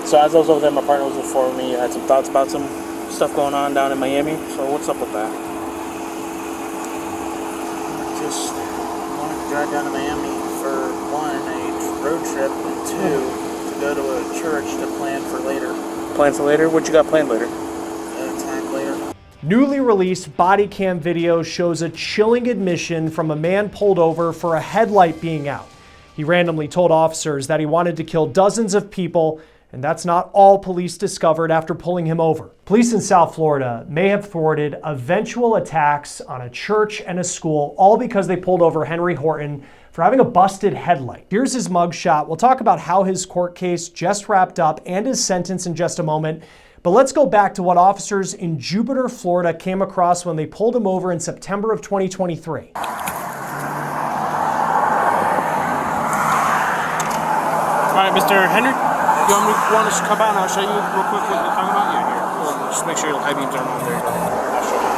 So as I was over there, my partner was informing me you had some thoughts about some stuff going on down in Miami. So what's up with that? Just wanted to drive down to Miami for one, a road trip, and two, to go to a church to plan for later. Plan for later? What you got planned later? Attack later. Newly released body cam video shows a chilling admission from a man pulled over for a headlight being out. He randomly told officers that he wanted to kill dozens of people, and that's not all police discovered after pulling him over. Police in South Florida may have thwarted eventual attacks on a church and a school, all because they pulled over Henry Horton for having a busted headlight. Here's his mugshot. We'll talk about how his court case just wrapped up and his sentence in just a moment. But let's go back to what officers in Jupiter, Florida came across when they pulled him over in September of 2023. All right, Mr. Henry? You want us to come out and I'll show you real quick what you're talking about? Yeah, here. Well, just make sure your high beams are on there. I'll show you.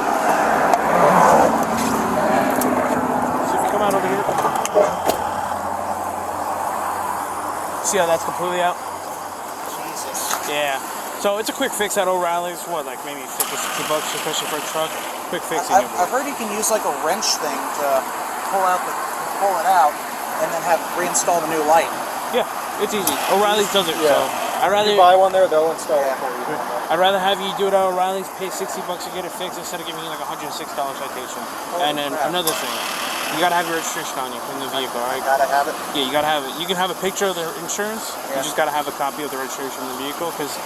So if you come out over here. See how that's completely out? Jesus. Yeah. So it's a quick fix at O'Reilly's. What, like maybe $50, $60, especially for a truck? Quick fixing. I've heard you can use like a wrench thing to pull it out and then have reinstall the new light. Yeah. It's easy. O'Reilly's does it. Yeah. So I'd rather you buy one there, they'll install it for you. I'd rather have you do it at O'Reilly's, pay $60 to get it fixed instead of giving you like a $106 citation. And then another thing, you gotta have your registration on you in the vehicle, right? Gotta have it. Yeah, you gotta have it. You can have a picture of the insurance. Yeah. You just gotta have a copy of the registration in the vehicle because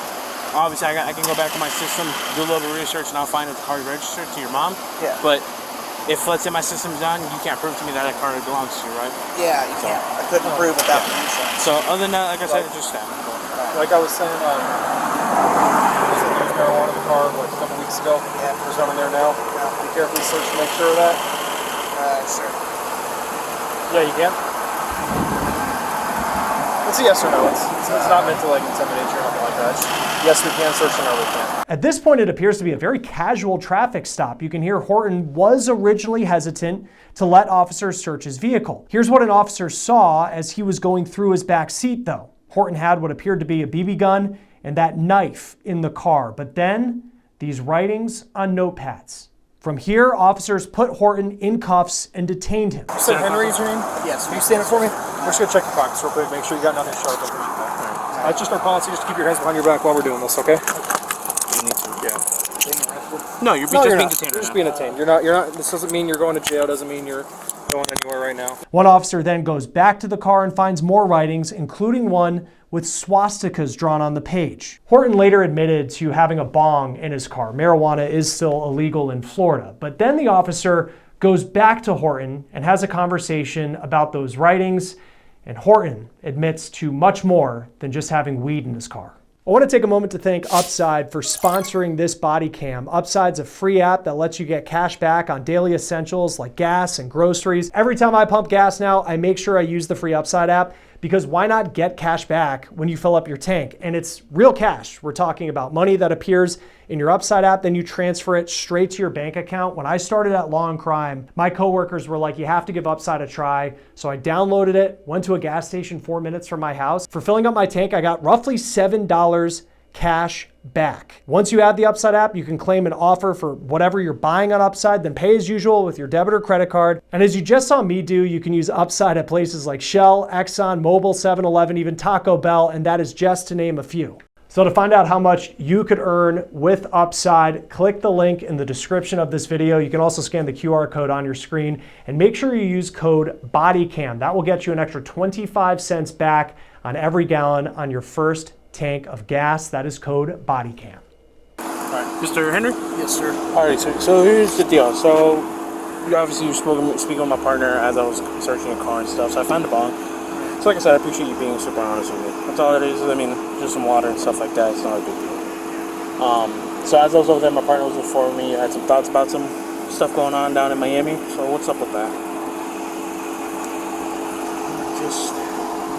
obviously I can go back to my system, do a little bit of research, and I'll find that the car is registered to your mom. Yeah. But if, let's say, my system's on, you can't prove to me that car belongs to you, right? Yeah, you can't. I couldn't prove without the insurance. So other than that, like I said, it's just that. Like I was saying, there was used marijuana in the car like a couple weeks ago. Yeah. There's none in there now. Be carefully search to make sure of that. Sure. Yeah, you can. It's a yes or no. It's not meant to like intimidate you or nothing like that. Yes, we can search, and no, we can't. At this point, it appears to be a very casual traffic stop. You can hear Horton was originally hesitant to let officers search his vehicle. Here's what an officer saw as he was going through his back seat, though. Horton had what appeared to be a BB gun and that knife in the car, but then these writings on notepads. From here, officers put Horton in cuffs and detained him. You said Henry is your name? Yes. Can you stand it for me? We're just gonna check your pockets real quick, make sure you got nothing sharp underneath that. That's just our policy, just to keep your hands behind your back while we're doing this, okay? You need to, yeah. No, you're not. being detained. You're just being detained. You're not. This doesn't mean you're going to jail. Doesn't mean you're going anywhere right now. One officer then goes back to the car and finds more writings, including one with swastikas drawn on the page. Horton later admitted to having a bong in his car. Marijuana is still illegal in Florida. But then the officer goes back to Horton and has a conversation about those writings, and Horton admits to much more than just having weed in his car. I want to take a moment to thank Upside for sponsoring this body cam. Upside's a free app that lets you get cash back on daily essentials like gas and groceries. Every time I pump gas now, I make sure I use the free Upside app because why not get cash back when you fill up your tank? And it's real cash. We're talking about money that appears in your Upside app, then you transfer it straight to your bank account. When I started at Law&Crime, my coworkers were like, you have to give Upside a try. So I downloaded it, went to a gas station 4 minutes from my house. For filling up my tank, I got roughly $7 cash back. Once you add the Upside app, you can claim an offer for whatever you're buying on Upside, then pay as usual with your debit or credit card. And as you just saw me do, you can use Upside at places like Shell, Exxon, Mobil, 7-Eleven, even Taco Bell, and that is just to name a few. So to find out how much you could earn with Upside, click the link in the description of this video. You can also scan the QR code on your screen and make sure you use code BODYCAM. That will get you an extra 25 cents back on every gallon on your first tank of gas. That is code BODYCAM. All right, Mr. Henry? Yes, sir. All right, so here's the deal. So you obviously were speaking with my partner as I was searching a car and stuff, so I found the bong. So like I said, I appreciate you being super honest with me. That's all it is. I mean, just some water and stuff like that. It's not a big deal. So as I was over there, my partner was informing me you had some thoughts about some stuff going on down in Miami. So what's up with that? Just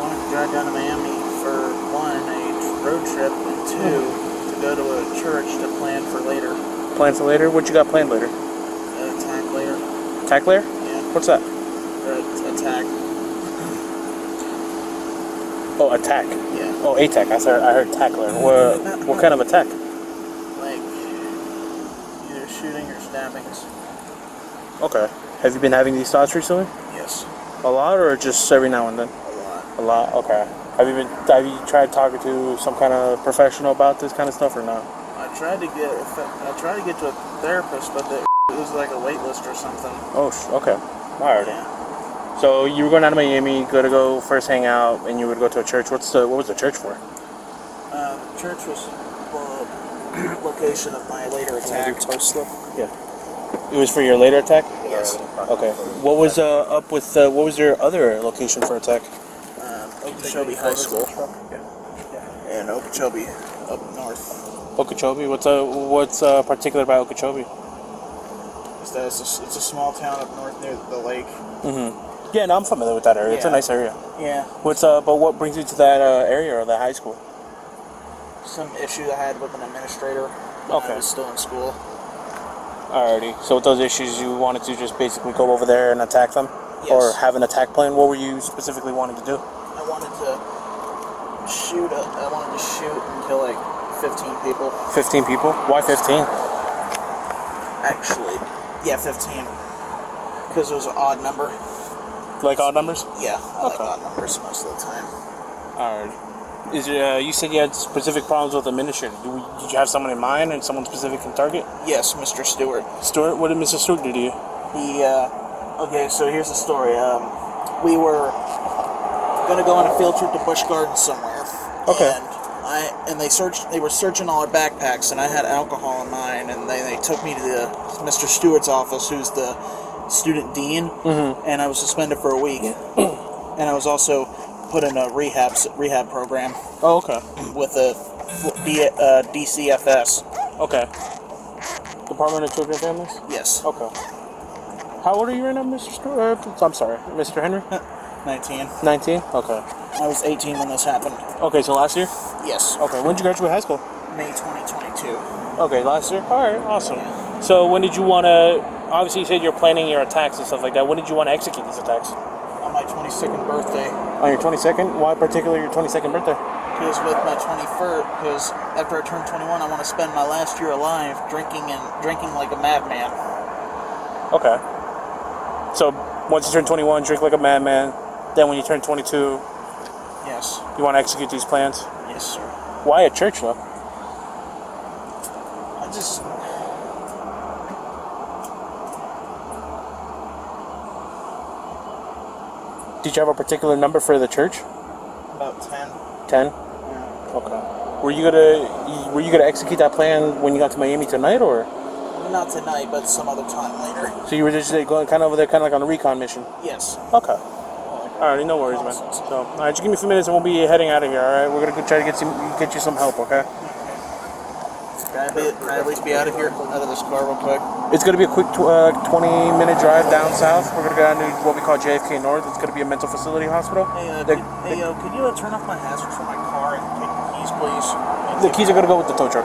wanted to drive down to Miami for one, a road trip, and two, to go to a church to plan for later. Plan for later? What you got planned later? Attack later. Attack later? Yeah. What's that? Attack. Oh, attack. Yeah. Oh, A-tech. I heard tackler. What kind of a tech? Like, either shooting or stabbings. Okay. Have you been having these thoughts recently? Yes. A lot, or just every now and then? A lot. A lot. Okay. Have you tried talking to some kind of professional about this kind of stuff or not? I tried to get to a therapist, but it was like a wait list or something. Oh, okay. Alrighty. Yeah. So you were going down to Miami, go first hang out, and you would go to a church. What was the church for? The church was the location of my later attack. Yeah. It was for your later attack? Yes. Okay. What was up with what was your other location for attack? Okeechobee High School. And Okeechobee up north. Okeechobee. What's particular about Okeechobee? It's a small town up north near the lake. Yeah, no, I'm familiar with that area. It's a Yeah. nice area. Yeah. But what brings you to that area or that high school? Some issue I had with an administrator when Okay. I was still in school. Alrighty. So with those issues, you wanted to just basically go over there and attack them, Yes. or have an attack plan. What were you specifically wanting to do? I wanted to shoot and kill like 15 people. 15 people. Why 15? Actually, yeah, 15. Because it was an odd number. Like odd numbers? Yeah, I like Okay. odd numbers most of the time. Alright. You said you had specific problems with administrator. Did you have someone in mind and someone specific in target? Yes, Mr. Stewart. Stewart? What did Mr. Stewart do to you? Okay, so here's the story. We were gonna go on a field trip to Busch Gardens somewhere. Okay. And they were searching all our backpacks, and I had alcohol in mine, and they took me to Mr. Stewart's office, who's the student dean, and I was suspended for a week. And I was also put in a rehab program Oh, okay. with a DCFS. Okay. Department of Children and Families? Yes. Okay. How old are you right now, Mr. Stewart? I'm sorry, Mr. Henry? 19. 19? Okay. I was 18 when this happened. Okay, so last year? Yes. Okay, when did you graduate high school? May 2022. Okay, last year? Alright, awesome. So when did you want to, obviously you said you're planning your attacks and stuff like that. When did you want to execute these attacks? On my 22nd birthday. On your 22nd? Why particularly your 22nd birthday? Because with my 21st, because after I turn 21, I want to spend my last year alive drinking like a madman. Okay. So once you turn 21, drink like a madman. Then when you turn 22, Yes. you want to execute these plans? Yes, sir. Why a church though? I just... Did you have a particular number for the church? About 10. 10? Yeah. Okay. Were you gonna execute that plan when you got to Miami tonight, or? Not tonight, but some other time later. So you were just going kind of over there, kind of like on a recon mission? Yes. Okay. Alright, no worries, man. So, alright, just give me a few minutes and we'll be heading out of here, alright? We're gonna go try to get you some help, okay? Can I at least be out of here, out of this car real quick? It's gonna be a quick 20-minute drive down south. We're gonna go down to what we call JFK North. It's gonna be a mental facility hospital. Hey, could you turn off my hazards for my car and take the keys, please? The keys are gonna go with the tow truck.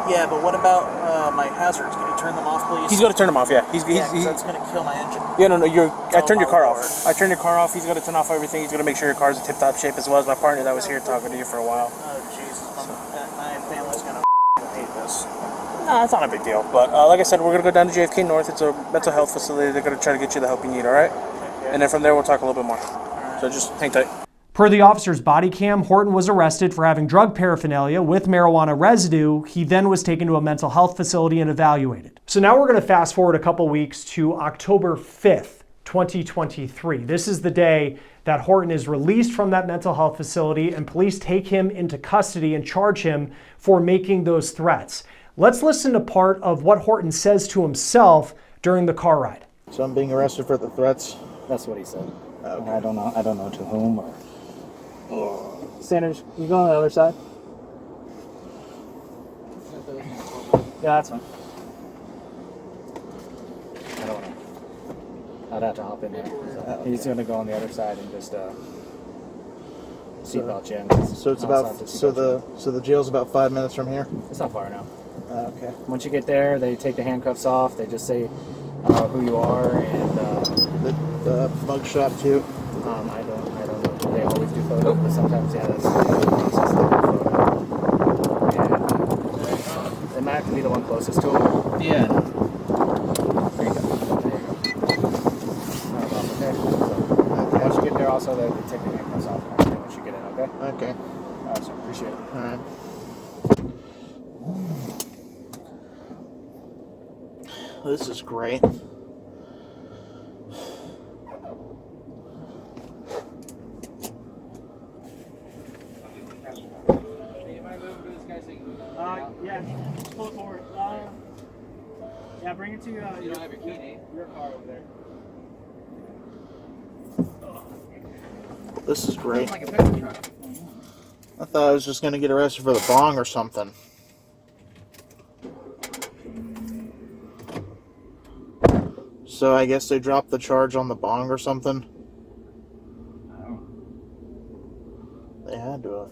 Yeah, but what about my hazards? Can you turn them off, please? He's gonna turn them off, yeah. 'Cause that's gonna kill my engine. Yeah, no, I turned your car Lord. off. I turned your car off. He's gonna turn off everything. He's gonna make sure your car's in tip-top shape, as well as my partner that was here talking to you for a while. Oh, Jesus. My family's gonna hate this. Nah, it's not a big deal. But like I said, we're gonna go down to JFK North. It's a mental health facility. They're gonna try to get you the help you need, alright? Okay. And then from there, we'll talk a little bit more. So just hang tight. Per the officer's body cam, Horton was arrested for having drug paraphernalia with marijuana residue. He then was taken to a mental health facility and evaluated. So now we're going to fast forward a couple weeks to October 5th, 2023. This is the day that Horton is released from that mental health facility and police take him into custody and charge him for making those threats. Let's listen to part of what Horton says to himself during the car ride. So I'm being arrested for the threats? That's what he said. Okay. I don't know to whom or. Sanders, you go on the other side? Yeah, that's fine. I don't know. I'd have to hop in there. So he's gonna go on the other side and just seatbelt you in. So it's about so the jail's about 5 minutes from here. It's not far now. Okay. Once you get there, they take the handcuffs off. They just say who you are and The mug shot too. I don't know. They always do photos, but sometimes that's the process. appreciate it. All right. This is great. Yeah, just pull it forward. Yeah, bring it to you don't have your key, your car over there. This is great. Like a pickup truck. I thought I was just going to get arrested for the bong or something. So I guess they dropped the charge on the bong or something? They had to have.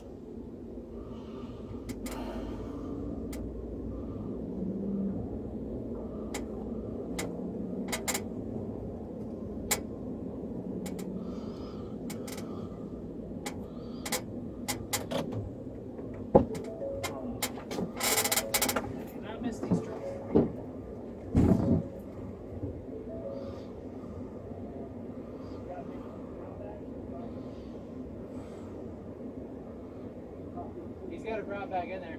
He's got a brown bag in there.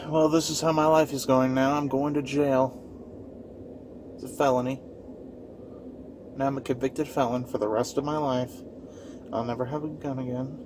Well, this is how my life is going now. I'm going to jail. It's a felony. Now I'm a convicted felon for the rest of my life. I'll never have a gun again.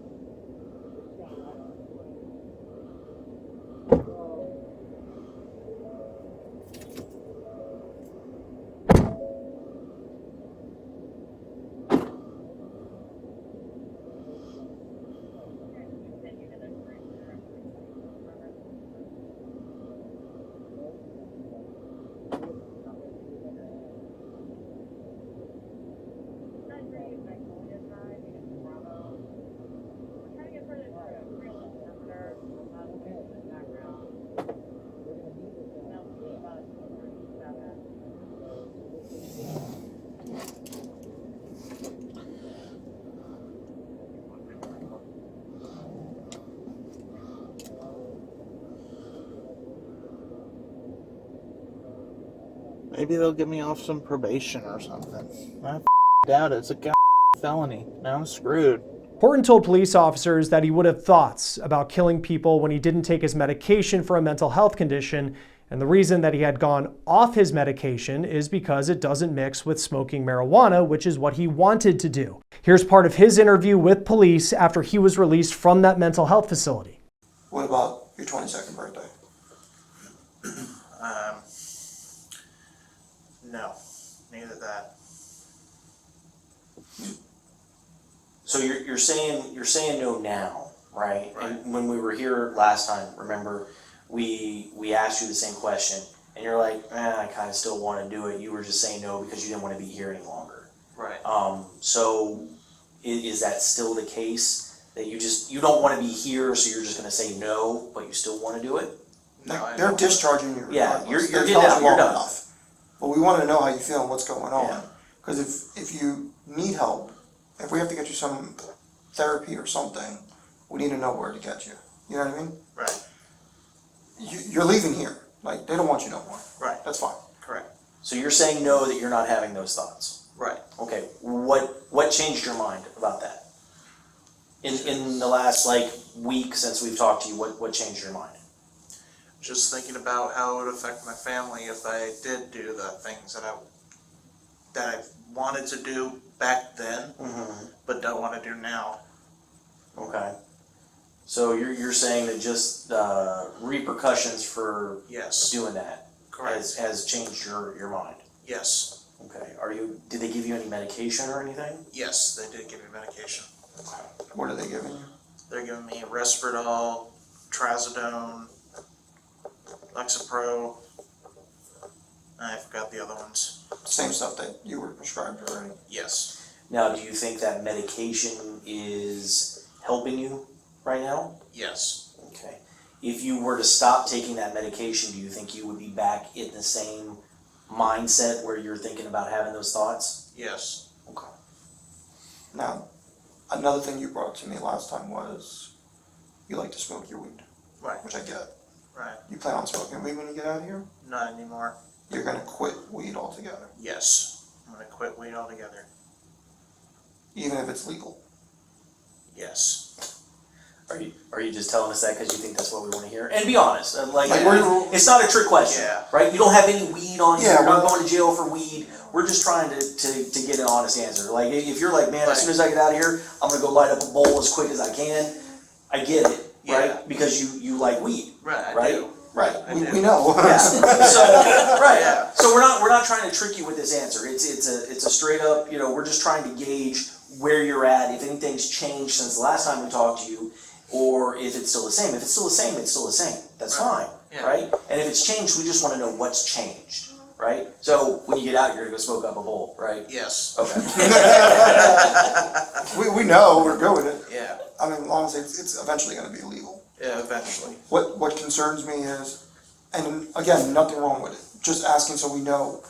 Maybe they'll get me off some probation or something. I doubt it. It's a felony. Now I'm screwed. Horton told police officers that he would have thoughts about killing people when he didn't take his medication for a mental health condition, and the reason that he had gone off his medication is because it doesn't mix with smoking marijuana, which is what he wanted to do. Here's part of his interview with police after he was released from that mental health facility. What about your 22nd birthday? No. Neither that. So you're saying no now, right? And when we were here last time, remember, we asked you the same question, and you're like, I kind of still want to do it. You were just saying no because you didn't want to be here any longer. Right. So is that still the case that you don't want to be here, so you're just going to say no, but you still want to do it? No, they're discharging you. Yeah, you're They've getting held out. you You're long done. enough. But we want to know how you feel and what's going on. Yeah. Because if you need help, if we have to get you some therapy or something, we need to know where to get you. You know what I mean? Right. You're leaving here. Like, they don't want you no more. Right. That's fine. Correct. So you're saying no, that you're not having those thoughts. Right. Okay. What changed your mind about that? In the last week since we've talked to you, what changed your mind? Just thinking about how it would affect my family if I did do the things that I wanted to do back then, but don't want to do now. Okay. So you're saying that just repercussions for Yes. doing that has changed your mind. Yes. Okay. Did they give you any medication or anything? Yes, they did give me medication. What are they giving you? They're giving me Risperdal, Trazodone, Lexapro, I forgot the other ones. Same stuff that you were prescribed already. Yes. Now, do you think that medication is helping you right now? Yes. Okay. If you were to stop taking that medication, do you think you would be back in the same mindset where you're thinking about having those thoughts? Yes. Okay. Now, another thing you brought to me last time was you like to smoke your weed, Right. which I get. Right. You plan on smoking weed when you get out of here? Not anymore. You're gonna quit weed altogether, Yes. I'm gonna quit weed altogether. even if it's legal. Yes. Are you just telling us that because you think that's what we want to hear? And be honest, Like, we're- it's not a trick question, Yeah. right? You don't have any weed on you. Yeah, You're not we're- going to jail for weed. We're just trying to get an honest answer. Like if you're like, man, as soon as I get out of here, I'm gonna go light up a bowl as quick as I can. I get it, Yeah. right? Because you like weed, Right. I right? do. Right, I we do. know. Yeah. So right. Yeah. So we're not trying to trick you with this answer. It's a straight up. We're just trying to gauge where you're at. If anything's changed since the last time we talked to you, or if it's still the same. If it's still the same, it's still the same. That's Right. fine, Yeah. right? And if it's changed, we just want to know what's changed, right? So when you get out, you're gonna go smoke up a bowl, right? Yes. Okay. We know, we're good with it. Yeah. I mean, honestly, it's eventually gonna be legal. Yeah. Eventually. What concerns me is, and again, nothing wrong with it, just asking so we know.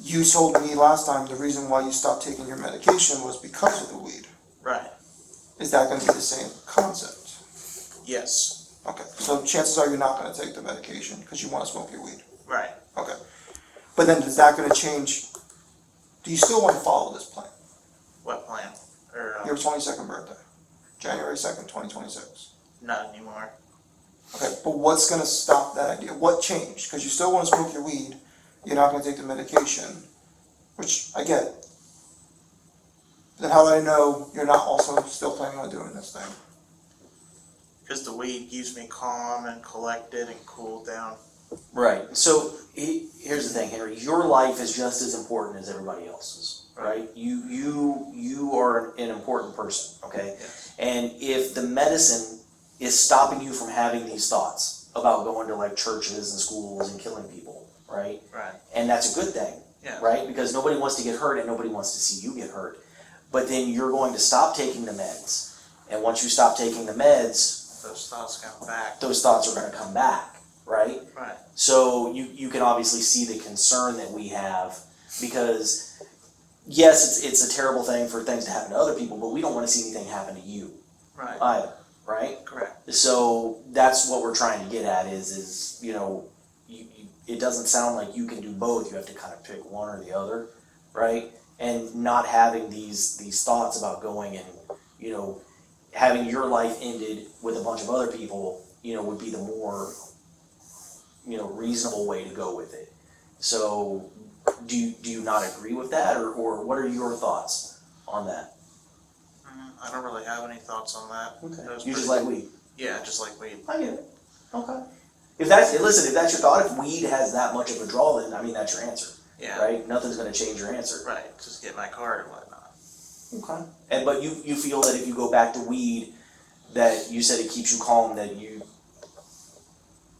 You told me last time the reason why you stopped taking your medication was because of the weed. Right. Is that gonna be the same concept? Yes. Okay, so chances are you're not gonna take the medication because you wanna smoke your weed. Right. Okay. But then is that gonna change, do you still wanna follow this plan? What plan? Or Your 22nd birthday, January 2nd, 2026. not anymore. Okay, but what's gonna stop that idea? What changed? Because you still wanna smoke your weed, you're not gonna take the medication, which I get. Then how do I know you're not also still planning on doing this thing? Because the weed keeps me calm and collected and cooled down. Right. So here's the thing, Henry. Your life is just as important as everybody else's, right? You are an important person, okay? Yes. And if the medicine is stopping you from having these thoughts about going to like churches and schools and killing people, right? Right. And that's a good thing, Yeah. right? Because nobody wants to get hurt and nobody wants to see you get hurt. But then you're going to stop taking the meds. And once you stop taking the meds, Those thoughts come back. those thoughts are going to come back, right? Right. So you can obviously see the concern that we have because, yes, it's a terrible thing for things to happen to other people, but we don't want to see anything happen to you Right. either, right? Correct. So that's what we're trying to get at is it doesn't sound like you can do both. You have to kind of pick one or the other, right? And not having these thoughts about going and, having your life ended with a bunch of other people, would be the more, reasonable way to go with it. So do you not agree with that or what are your thoughts on that? I don't really have any thoughts on that. That was You just pretty- like weed? Yeah, just like weed. I get it. Okay. If that's your thought, if weed has that much of a draw, then that's your answer. Yeah. Right? Nothing's gonna change your answer. Right. Just get my card and whatnot. Okay. But you feel that if you go back to weed, that you said it keeps you calm, that you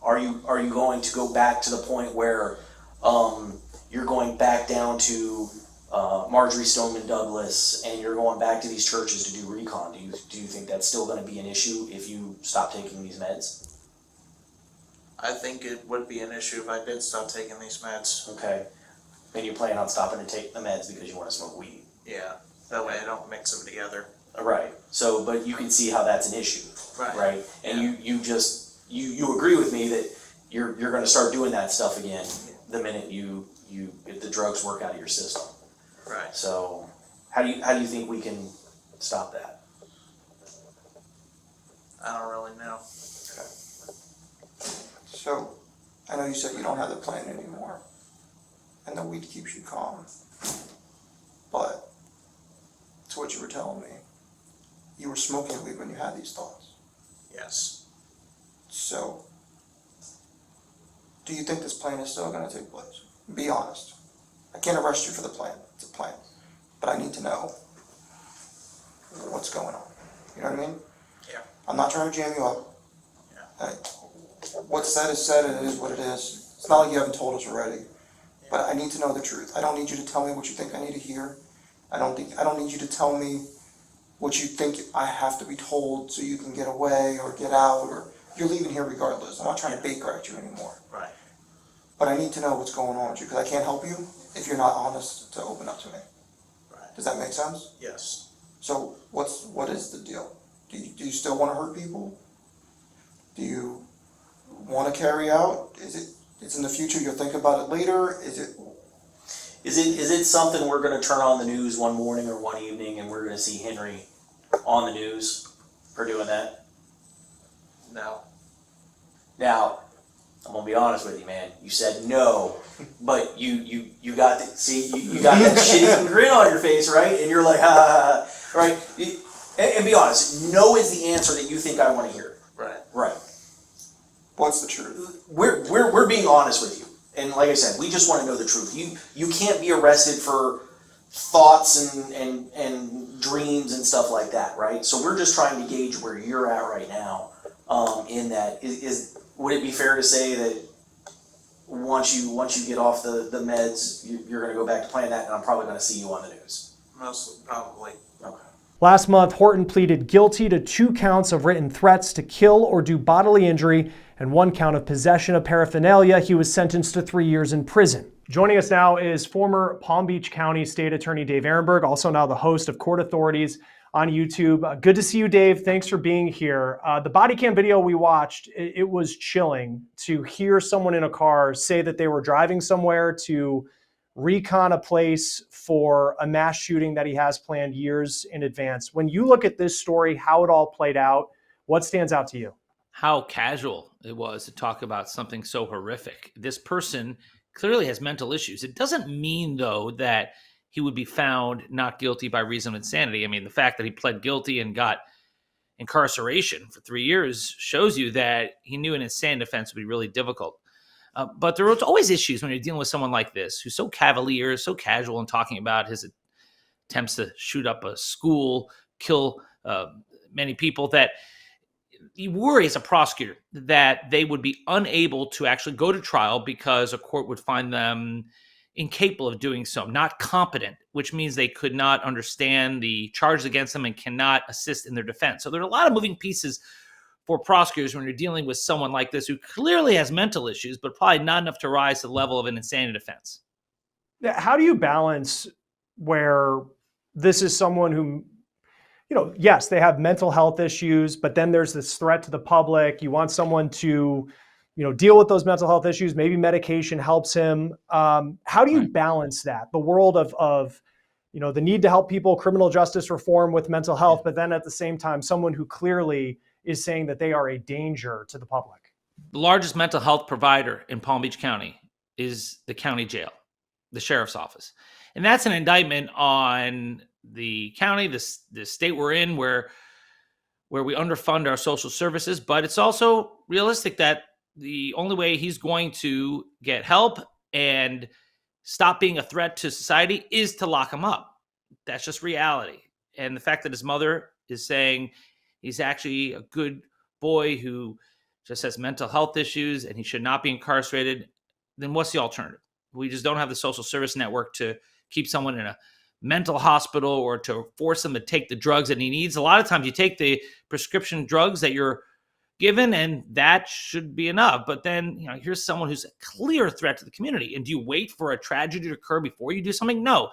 are going to go back to the point where you're going back down to Marjorie Stoneman Douglas and you're going back to these churches to do recon. Do you think that's still gonna be an issue if you stop taking these meds? I think it would be an issue if I did stop taking these meds. Okay. And you plan on stopping to take the meds because you want to smoke weed. Yeah. That way I don't mix them together. Right. So, but you can see how that's an issue, Right. right? And you agree with me that you're going to start doing that stuff again the minute if the drugs work out of your system. Right. So, how do you think we can stop that? I don't really know. So, I know you said you don't have the plan anymore, and the weed keeps you calm. But, to what you were telling me, you were smoking weed when you had these thoughts. Yes. So, do you think this plan is still gonna take place? Be honest. I can't arrest you for the plan, it's a plan. But I need to know what's going on. You know what I mean? Yeah. I'm not trying to jam you up. Yeah. What's said is said, and it is what it is. It's not like you haven't told us already. But I need to know the truth. I don't need you to tell me what you think I need to hear. I don't need you to tell me what you think I have to be told so you can get away or get out, or you're leaving here regardless. I'm not trying to bait guard you anymore. Right. But I need to know what's going on with you, because I can't help you if you're not honest to open up to me. Right. Does that make sense? Yes. So what is the deal? Do you still want to hurt people? Do you want to carry out? It's in the future, you'll think about it later? Is it something we're going to turn on the news one morning or one evening and we're going to see Henry on the news for doing that? No. Now, I'm gonna be honest with you, man. You said no, but you got you got that shitty grin on your face, right? And you're like, ha, ha, ha, right? And be honest, no is the answer that you think I want to hear. Right. Right. What's the truth? We're being honest with you, and like I said, we just want to know the truth. You can't be arrested for thoughts and dreams and stuff like that, right? So we're just trying to gauge where you're at right now. In that, would it be fair to say that once you get off the meds, you're going to go back to playing that, and I'm probably going to see you on the news? Most probably. Okay. Last month, Horton pleaded guilty to 2 counts of written threats to kill or do bodily injury and 1 count of possession of paraphernalia. He was sentenced to 3 years in prison. Joining us now is former Palm Beach County State Attorney Dave Ehrenberg, also now the host of Court Authorities on YouTube. Good to see you, Dave. Thanks for being here. The body cam video we watched, it was chilling to hear someone in a car say that they were driving somewhere to recon a place for a mass shooting that he has planned years in advance. When you look at this story, how it all played out, what stands out to you? How casual it was to talk about something so horrific. This person clearly has mental issues. It doesn't mean, though, that he would be found not guilty by reason of insanity. I mean, the fact that he pled guilty and got incarceration for 3 years shows you that he knew an insane offense would be really difficult. But there are always issues when you're dealing with someone like this, who's so cavalier, so casual in talking about his attempts to shoot up a school, kill many people, that you worry as a prosecutor that they would be unable to actually go to trial because a court would find them incapable of doing so, not competent, which means they could not understand the charges against them and cannot assist in their defense. So there are a lot of moving pieces for prosecutors when you're dealing with someone like this who clearly has mental issues, but probably not enough to rise to the level of an insanity defense. How do you balance where this is someone who, yes, they have mental health issues, but then there's this threat to the public. You want someone to deal with those mental health issues. Maybe medication helps him. How do you balance that? The world of the need to help people, criminal justice reform with mental health, but then at the same time, someone who clearly is saying that they are a danger to the public. The largest mental health provider in Palm Beach County is the county jail, the sheriff's office. And that's an indictment on the county, the state we're in, where we underfund our social services. But it's also realistic that the only way he's going to get help and stop being a threat to society is to lock him up. That's just reality. And the fact that his mother is saying he's actually a good boy who just has mental health issues and he should not be incarcerated, then what's the alternative? We just don't have the social service network to keep someone in a mental hospital or to force them to take the drugs that he needs. A lot of times you take the prescription drugs that you're given, and that should be enough. But then, here's someone who's a clear threat to the community. And do you wait for a tragedy to occur before you do something? No,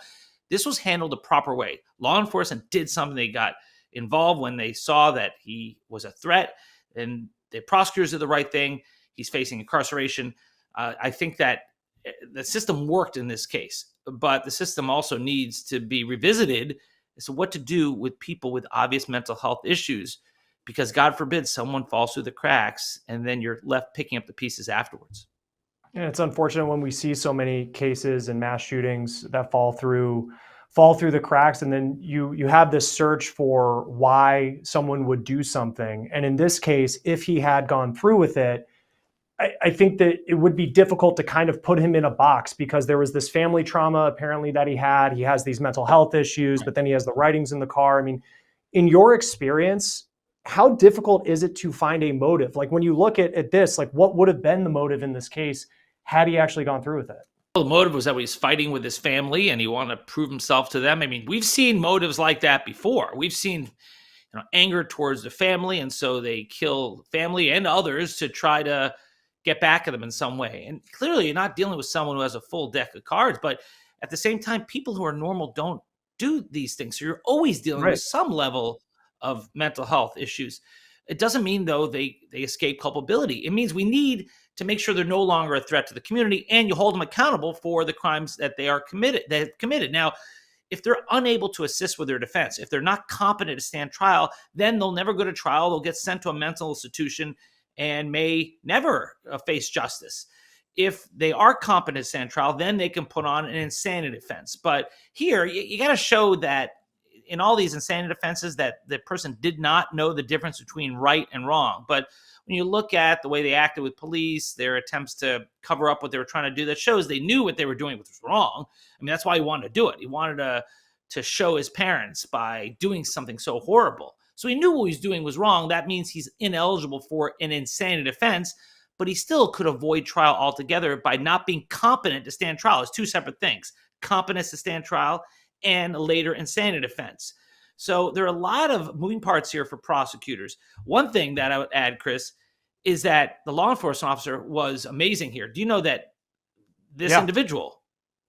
this was handled the proper way. Law enforcement did something. They got involved when they saw that he was a threat, and the prosecutors did the right thing. He's facing incarceration. I think that the system worked in this case, but the system also needs to be revisited as to what to do with people with obvious mental health issues, because God forbid someone falls through the cracks and then you're left picking up the pieces afterwards. And it's unfortunate when we see so many cases and mass shootings that fall through the cracks, and then you have this search for why someone would do something. And in this case, if he had gone through with it, I think that it would be difficult to kind of put him in a box, because there was this family trauma apparently that he had. He has these mental health issues, but then he has the writings in the car. I mean, in your experience, how difficult is it to find a motive? Like, when you look at this, like, what would have been the motive in this case had he actually gone through with it? Well, the motive was that he was fighting with his family and he wanted to prove himself to them. I mean, we've seen motives like that before. We've seen anger towards the family, and so they kill family and others to try to get back at them in some way. And clearly you're not dealing with someone who has a full deck of cards, but at the same time, people who are normal don't do these things. So you're always dealing with some level of mental health issues. It doesn't mean, though, they escape culpability. It means we need to make sure they're no longer a threat to the community, and you hold them accountable for the crimes that they have committed. Now, if they're unable to assist with their defense, if they're not competent to stand trial, then they'll never go to trial. They'll get sent to a mental institution and may never face justice. If they are competent to stand trial, then they can put on an insanity defense. But here, you got to show that in all these insanity defenses that the person did not know the difference between right and wrong. But when you look at the way they acted with police, their attempts to cover up what they were trying to do, that shows they knew what they were doing was wrong. I mean, that's why he wanted to do it. He wanted to show his parents by doing something so horrible. So he knew what he was doing was wrong. That means he's ineligible for an insanity defense, but he still could avoid trial altogether by not being competent to stand trial. It's two separate things: competence to stand trial and a later insanity defense. So there are a lot of moving parts here for prosecutors. One thing that I would add, Chris, is that the law enforcement officer was amazing here. Do you know that this individual,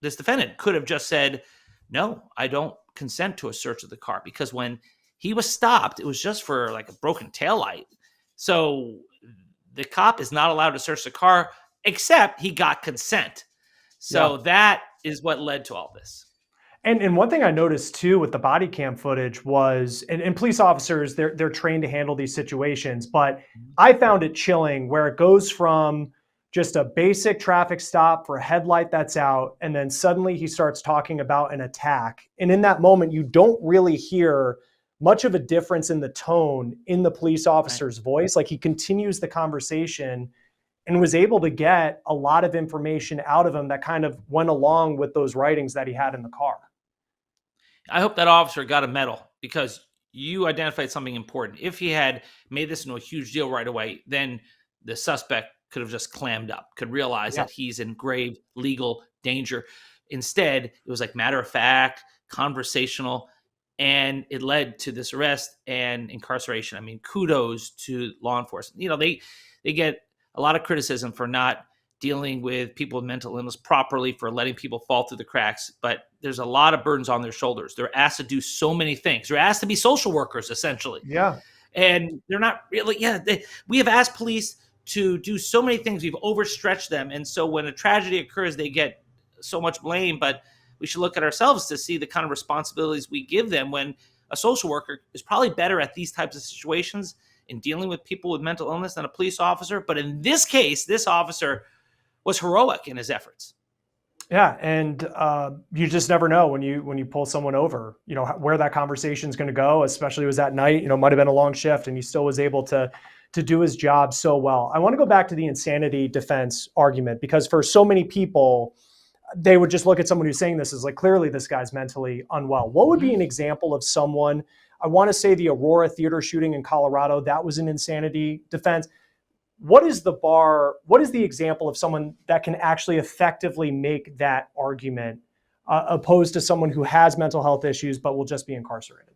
this defendant, could have just said, no, I don't consent to a search of the car, because when he was stopped, it was just for like a broken taillight. So the cop is not allowed to search the car except he got consent. So that is what led to all this. And one thing I noticed too with the body cam footage was, and police officers, they're trained to handle these situations, but I found it chilling where it goes from just a basic traffic stop for a headlight that's out, and then suddenly he starts talking about an attack. And in that moment, you don't really hear much of a difference in the tone in the police officer's voice. Like, he continues the conversation and was able to get a lot of information out of him that kind of went along with those writings that he had in the car. I hope that officer got a medal, because you identified something important. If he had made this into a huge deal right away, then the suspect could have just clammed up, could realize that he's in grave legal danger. Instead, it was like matter of fact, conversational, and it led to this arrest and incarceration. I mean, kudos to law enforcement. You know, they get a lot of criticism for not dealing with people with mental illness properly, for letting people fall through the cracks, but there's a lot of burdens on their shoulders. They're asked to do so many things. They're asked to be social workers, essentially. Yeah. And they're not really, we have asked police to do so many things. We've overstretched them. And so when a tragedy occurs, they get so much blame, but we should look at ourselves to see the kind of responsibilities we give them, when a social worker is probably better at these types of situations in dealing with people with mental illness than a police officer. But in this case, this officer was heroic in his efforts. Yeah, and you just never know when you pull someone over, you know, where that conversation is going to go. Especially it was at night, you know, might have been a long shift, and he still was able to do his job so well. I want to go back to the insanity defense argument, because for so many people, they would just look at someone who's saying this as like, clearly this guy's mentally unwell. What would be an example of someone? I want to say the Aurora theater shooting in Colorado, that was an insanity defense. What is the bar? What is the example of someone that can actually effectively make that argument, opposed to someone who has mental health issues but will just be incarcerated?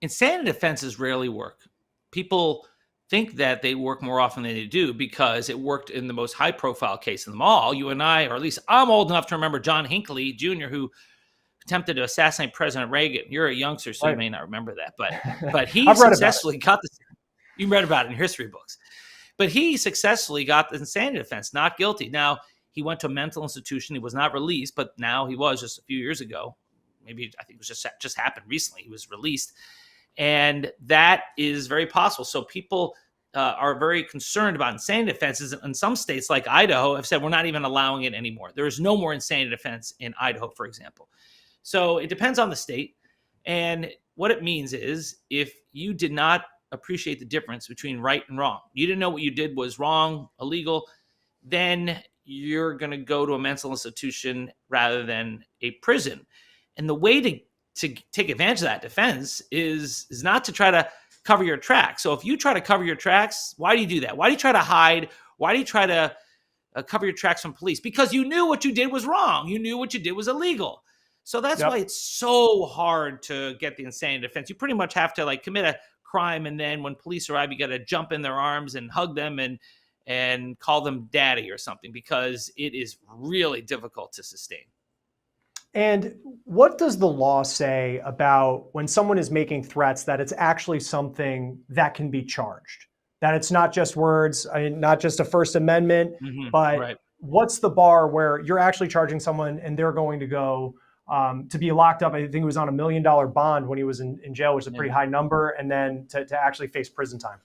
Insanity defenses rarely work. People think that they work more often than they do because it worked in the most high-profile case of them all. You and I, or at least I'm old enough to remember John Hinckley Jr., who attempted to assassinate President Reagan. You're a youngster, so you may not remember that, but he successfully got this. You read about it in history books. But he successfully got the insanity defense, not guilty. Now, he went to a mental institution. He was not released, but now he was just a few years ago. Maybe, I think it was just happened recently. He was released. And that is very possible. So people are very concerned about insanity defenses. And some states like Idaho have said, we're not even allowing it anymore. There is no more insanity defense in Idaho, for example. So it depends on the state. And what it means is, if you did not appreciate the difference between right and wrong, you didn't know what you did was wrong, illegal, then you're going to go to a mental institution rather than a prison. And the way to take advantage of that defense is not to try to cover your tracks. So if you try to cover your tracks, why do you do that? Why do you try to hide? Why do you try to cover your tracks from police? Because you knew what you did was wrong. You knew what you did was illegal. So that's why it's so hard to get the insanity defense. You pretty much have to like commit a crime, and then when police arrive, you got to jump in their arms and hug them and call them daddy or something, because it is really difficult to sustain. And what does the law say about when someone is making threats that it's actually something that can be charged? That it's not just words, not just a First Amendment, but Right. what's the bar where you're actually charging someone and they're going to go to be locked up? I think it was on $1 million bond when he was in jail, which is a pretty high number, and then to actually face prison time.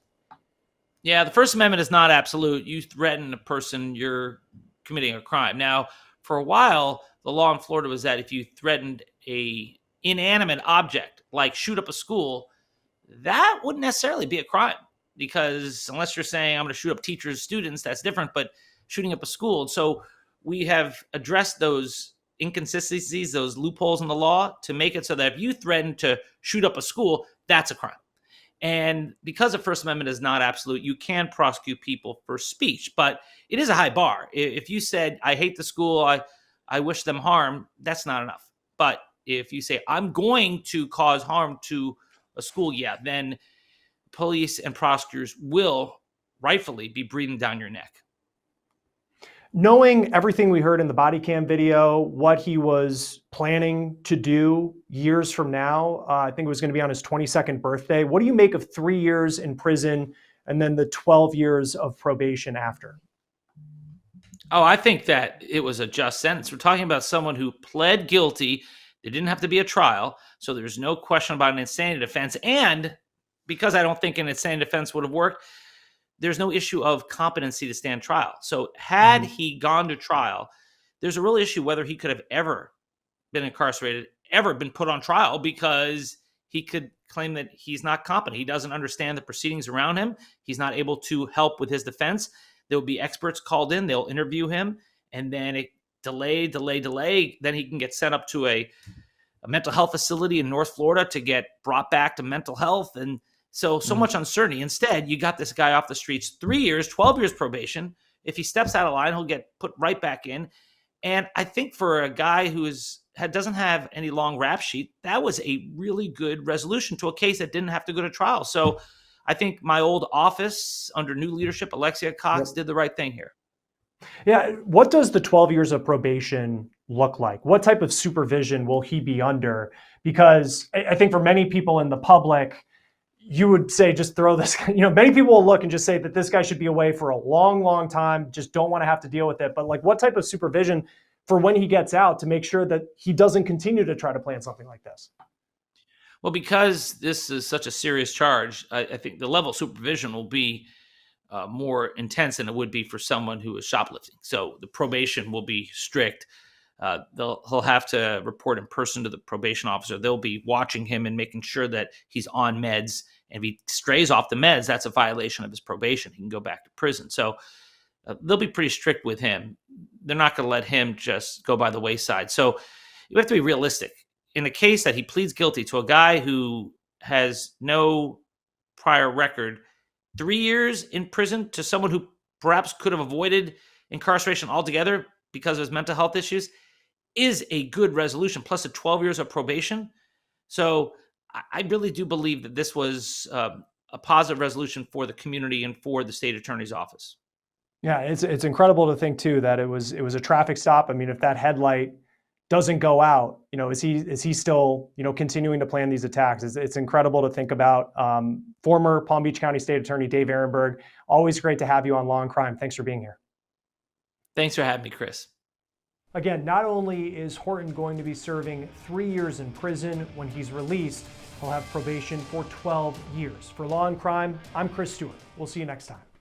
Yeah, the First Amendment is not absolute. You threaten a person, you're committing a crime. Now, for a while, the law in Florida was that if you threatened a inanimate object, like shoot up a school, that wouldn't necessarily be a crime, because unless you're saying I'm going to shoot up teachers, students, that's different, but shooting up a school. So we have addressed those inconsistencies, those loopholes in the law to make it so that if you threaten to shoot up a school, that's a crime. And because the First Amendment is not absolute, you can prosecute people for speech, but it is a high bar. If you said, I hate the school, I wish them harm, that's not enough. But if you say, I'm going to cause harm to a school, yeah, then police and prosecutors will rightfully be breathing down your neck. Knowing everything we heard in the body cam video, what he was planning to do years from now, I think it was going to be on his 22nd birthday. What do you make of 3 years in prison and then the 12 years of probation after? Oh, I think that it was a just sentence. We're talking about someone who pled guilty. There didn't have to be a trial, so there's no question about an insanity defense. And because I don't think an insanity defense would have worked, there's no issue of competency to stand trial. So had he gone to trial, there's a real issue whether he could have ever been incarcerated, ever been put on trial, because he could claim that he's not competent. He doesn't understand the proceedings around him. He's not able to help with his defense. There will be experts called in. They'll interview him, and then it delay. Then he can get sent up to a mental health facility in North Florida to get brought back to mental health. And so much uncertainty. Instead, you got this guy off the streets, 3 years, 12 years probation. If he steps out of line, he'll get put right back in. And I think for a guy who doesn't have any long rap sheet, that was a really good resolution to a case that didn't have to go to trial. So I think my old office under new leadership, Alexia Cox, did the right thing here. Yeah. What does the 12 years of probation look like? What type of supervision will he be under? Because I think for many people in the public, you would say, just throw this, many people will look and just say that this guy should be away for a long, long time, just don't want to have to deal with it. But like, what type of supervision for when he gets out to make sure that he doesn't continue to try to plan something like this? Well, because this is such a serious charge, I think the level of supervision will be more intense than it would be for someone who is shoplifting. So the probation will be strict. He'll have to report in person to the probation officer. They'll be watching him and making sure that he's on meds. And if he strays off the meds, that's a violation of his probation. He can go back to prison. So they'll be pretty strict with him. They're not going to let him just go by the wayside. So you have to be realistic. In the case that he pleads guilty to a guy who has no prior record, 3 years in prison to someone who perhaps could have avoided incarceration altogether because of his mental health issues is a good resolution, plus the 12 years of probation. So I really do believe that this was a positive resolution for the community and for the state attorney's office. Yeah, it's incredible to think too that it was a traffic stop. I mean, if that headlight doesn't go out, is he still continuing to plan these attacks? It's incredible to think about. Former Palm Beach County State Attorney Dave Ehrenberg, always great to have you on Law and Crime. Thanks for being here. Thanks for having me, Chris. Again, not only is Horton going to be serving 3 years in prison, when he's released, he'll have probation for 12 years. For Law and Crime, I'm Chris Stewart. We'll see you next time.